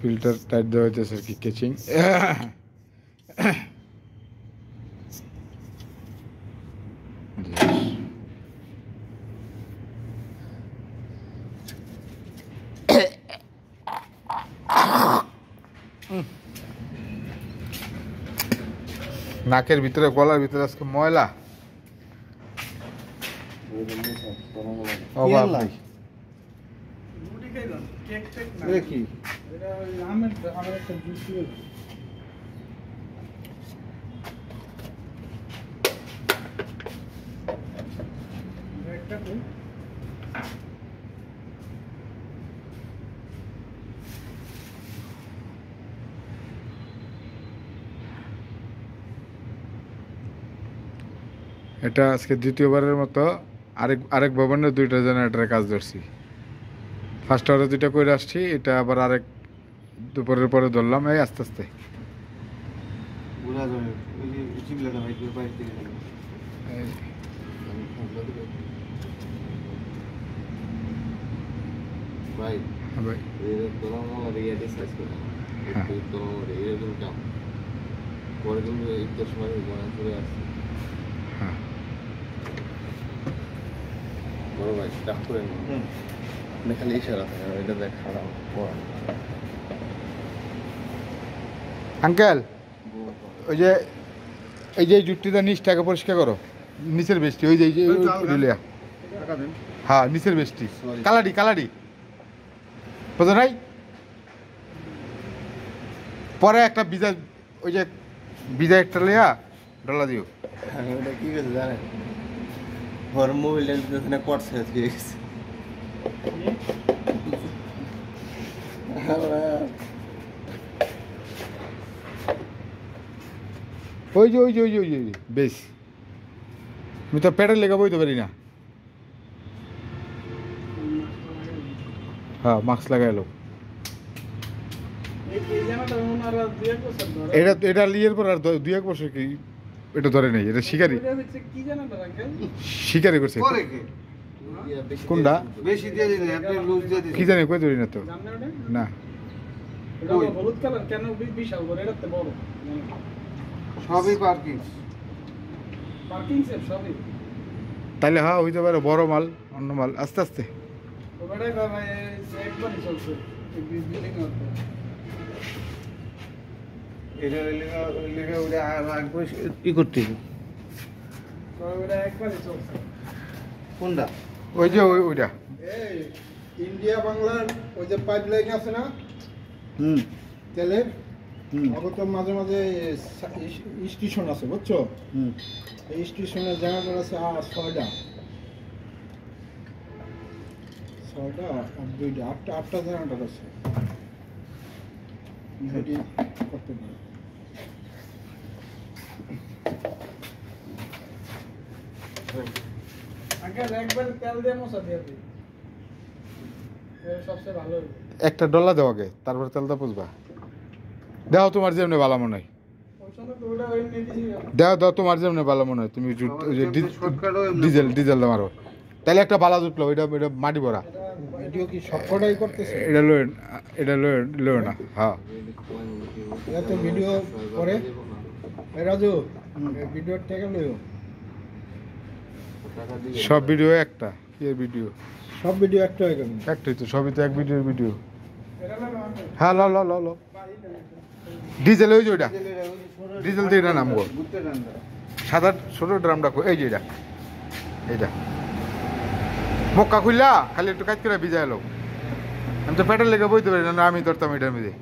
Filter tight দেওয়া হইতেছে আর কি, কেচিং। নাকের ভিতরে গলার ভিতরে আজকে ময়লা, অভাব নেই। এটা আজকে দ্বিতীয়বারের মতো আরেক ভবনের 2টা জেনারেটরের কাজ ধরছি। ফার্স্ট আওয়ারে 2টা করে আসছি, এটা আবার আরেক দুপুরের পরে ধরলাম। এই আস্তে আস্তে খালি ইশারা থাকে, এটা দেখ খারাপ। আঙ্কেল, ওই যে এই যে জুটটিটা নিচটাকে পরিষ্কার করো, নিচের বেষ্টি, ওই যে হ্যাঁ নিচের বেষ্টি, কালাডি কালাডি বোঝো নাই? পরে একটা বিজা, ওই যে বিজা একটা লিয়া ডলা দিও। ওটা কি গেছে জানেন, ওর মোবাইলটা কট শেষ হয়ে গেছে। ওই যে ওই যে ওই যে ওই যে বেশ, আমি তো পেটের লেগে বইতে পারি না। হ্যাঁ মাস্ক লাগাইলো। এটা লিয়ের পর আর 2-1 বছর কি এটা ধরে নেই, এটা শিকারি শিকারি করছে। কোনটা কি জানি কই ধরি না তো না। সবই পার্কিং, তাইলে হ্যাঁ হইতে পারে বড় মাল, অন্য মাল আস্তে আস্তে। কোনটা? ওই যে ওইটা ইন্ডিয়া বাংলার ওই যে পাইপ লাইন আছে না তেলের, অগত মাঝে মাঝে স্টেশন আছে বুঝছো? এই স্টেশনের জায়গাটা আছে 6টা 2টা 8টা জায়গাটা আছে। করতে পারে একটা ডলা দেওয়া গে, তারপরে তেলটা পুষবা। দাও তোমার যেমনি ভালো মনে হয়, দাও দাও তোমার যেমনি ভালো মনে হয়। তুমি ডিজেল ডিজেল মারো, তাহলে একটা বালা জুটলো। এটা এটা মাটি ভরা। ভিডিও কি সবকটাই করতেছে? এটা লয়, এটা লয় না। হ্যাঁ এত ভিডিও করে রাজু, ভিডিও টাকা লইও। সব ভিডিও একটা কি ভিডিও? সব ভিডিও একটা হয়ে গেল? একটাই তো, সবই তো এক ভিডিওর ভিডিও। হ্যাঁ ল ল ল ল ডিজেল, ওই যে ওইটা ডিজেল দিয়ে এটা নামবো। সাদা ছোট ড্রামটা এই যে এটা, এইটা মক্কা খুললা খালি একটু কাজ করে ভিজা এলো। আমি তো পেটের লেগে বইতে পারি না, আমি ধরতাম এটার মধ্যে।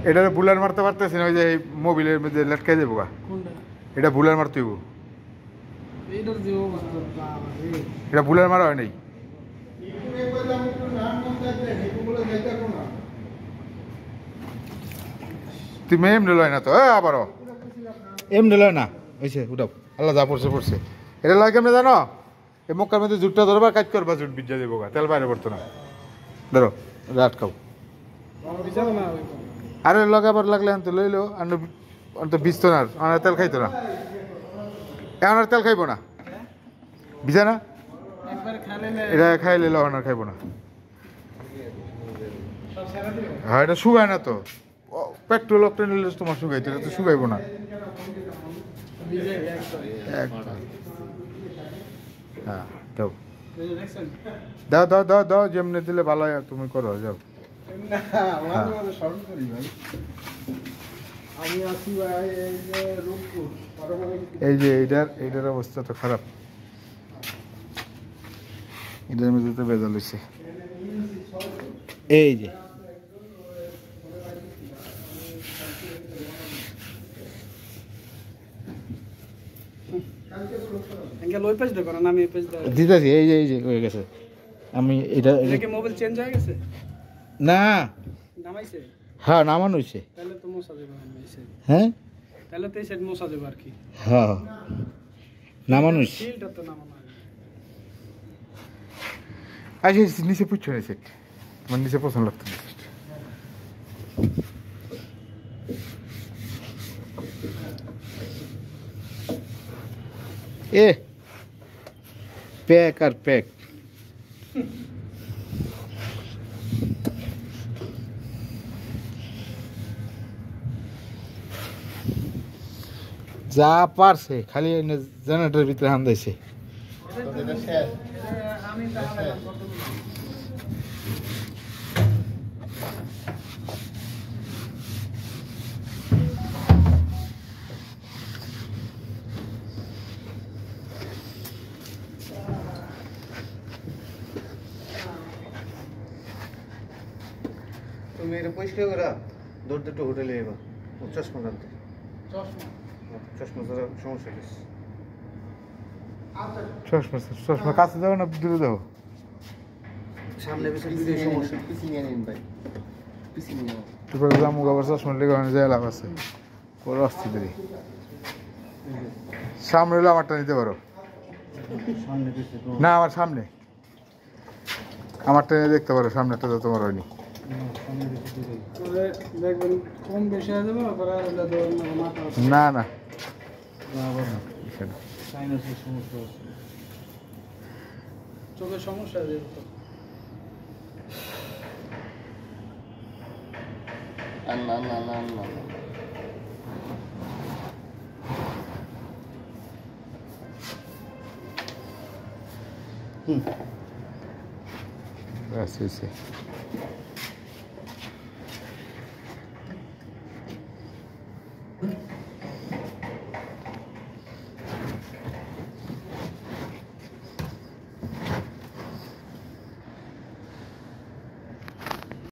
এটার বুলার মারতে পারতেছি না, ওই যে মোবিলের মধ্যে লটকাই দেবো গা। এটা বুলার মারতে হইব, এটা বুলার মারা হয় নাই। তুমি এমনি লয় না তো আবারও, এমনি লয় না হয়েছে। উঠাও, আল্লাহ যা পড়ছে পড়ছে। এটা লয় কেমনে জানো? এই মক্কার মধ্যে জুটটা ধরবা, কাজ করবা, জুট বিজা দেবো গা, তেল বাইরে পড়তো না। ধরো আটকাও। আরে লগাবার লাগলে তো লইলো, আর তো বিজতো না, আর তেল খাইতো না, এখন আর তেল খাইবো না, বিজা না। এটা খাইলে লহন আর খাইবো না। হ্যাঁ এটা শুকায় না তো, পেট্রোল অক্টেন নিলে তোমার শুকাইতে, এটা তো শুকাইবো না। হ্যাঁ দাও দাও দাও দাও দাও, যেমনি দিলে ভালো হয়, তুমি করো যাও। এই যে এইটার অবস্থা তো খারাপ, এটার মধ্যে তো বেজাল হয়েছে। এই যে দিতেছি, এই যে হয়ে গেছে। আমি এটা মোবাইল চেঞ্জ হয়ে গেছে না, নামাইছে। হ্যাঁ নামানো হয়েছে। তাহলে তো মোছা যাবে, হ্যাঁ তাহলে তো এই সাইড মোছা যাবে আর কি। হ্যাঁ নামানো হয়েছে। শিলটা তো নামানো আগে। আচ্ছা নিচে পুচ্ছ না সেট, তোমার নিচে পছন্দ লাগতো না। এ প্যাক আর প্যাক। যা পারছে খালি জেনারেটরের ভিতরে হান্দাইছে। তুমি এটা পরিষ্কার করে দৌড়তে একটু হোটেলে এবার চশমা কানতে, চশমা ছাড়া সমস্যা গেছে। চশমা কাছে যাও না দূরে যাও? সামনে পিছনে দুটোই সমস্যা। পিছিয়ে নিন ভাই, পিছিয়ে নিন। তারপরে জামুক আবার চশমা লেগে যায় লাভ আছে, পরে আসছি দেরি। সামনে হলে আমারটা নিতে পারো। সামনে পিছনে না আমার সামনে, আমারটা নিয়ে দেখতে পারো, সামনেটা তো তোমার হয়নি। দেখবেন কম বেশি হয়ে যাবে, মাথা না না সাইনাসের সমস্যা আছে, চোখের সমস্যা হয়ে যাবে। না না না না ব্যাস হয়েছে।